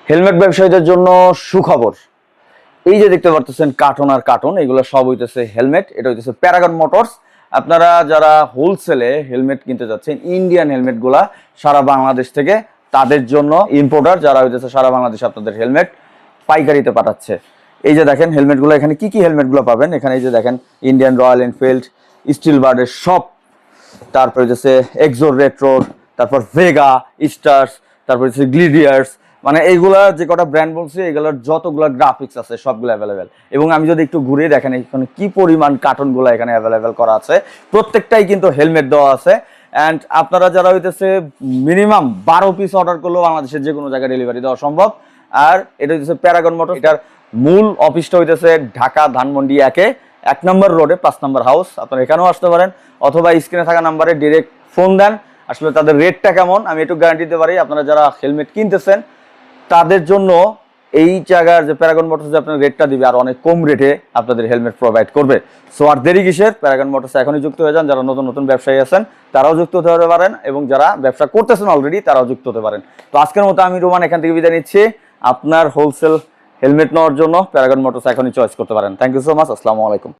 Helmet ব্যবসায়ীদের জন্য সুখবর। এই যে দেখতে পারতেছেন কার্টন আর কার্টন, এগুলো সব হইতেছে হেলমেট। এটা হইতেছে প্যারাগন মোটরস। আপনারা যারা হোলসেলে হেলমেট কিনতে যাচ্ছেন, ইন্ডিয়ান হেলমেট গুলা সারা বাংলাদেশ থেকে, তাদের জন্য ইম্পোর্টার যারা হইতেছে সারা বাংলাদেশে আপনাদের হেলমেট পাইকারিতে পাঠাচ্ছে। এই যে দেখেন হেলমেট গুলো, এখানে কি কি হেলমেট গুলো পাবেন। এখানে এই যে দেখেন ইন্ডিয়ান রয়্যাল এনফিল্ড, স্টিল বার্ডের সব, তারপরে হচ্ছে এক্সোর রেট্রোর, তারপর ভেগা, স্টার্স, তারপর হচ্ছে গ্লিডিয়ার্স, মানে এইগুলা যে কটা ব্র্যান্ড বলছি এগুলোর যতগুলো গ্রাফিক্স আছে সবগুলো অ্যাভেলেবেল। এবং আমি যদি একটু ঘুরে দেখেন এখানে কি পরিমাণ কার্টনগুলো এখানে অ্যাভেলেবেল করা আছে, প্রত্যেকটাই কিন্তু হেলমেট দেওয়া আছে। অ্যান্ড আপনারা যারা হইতেছে মিনিমাম 12 পিস অর্ডার করলেও বাংলাদেশের যে কোনো জায়গায় ডেলিভারি দেওয়া সম্ভব। আর এটা হচ্ছে প্যারাগন মোটর, এটার মূল অফিসটা হইতেছে ঢাকা ধানমন্ডি 1 নম্বর রোডে 5 নম্বর হাউস। আপনারা এখানেও আসতে পারেন, অথবা স্ক্রিনে থাকা নাম্বারে ডিরেক্ট ফোন দেন। আসলে তাদের রেটটা কেমন আমি একটু গ্যারান্টি দিতে পারি, আপনারা যারা হেলমেট কিনতেছেন তাদের জন্য এই জায়গার যে প্যারাগন মোটরস যে আপনার রেটটা দিবে আর অনেক কম রেটে আপনাদের হেলমেট প্রোভাইড করবে। সো আর দেরি কিসের, প্যারাগন মোটরস এখনই যুক্ত হয়ে যান। যারা নতুন নতুন ব্যবসায়ী আছেন তারাও যুক্ত হতে পারেন, এবং যারা ব্যবসা করতেছেন অলরেডি তারাও যুক্ত হতে পারেন। তো আজকের মতো আমি রোমান এখান থেকে বিদায় নিচ্ছি। আপনার হোলসেল হেলমেট নেওয়ার জন্য প্যারাগন মোটরস এখনই চয়েস করতে পারেন। Thank you so much. আসসালামু আলাইকুম।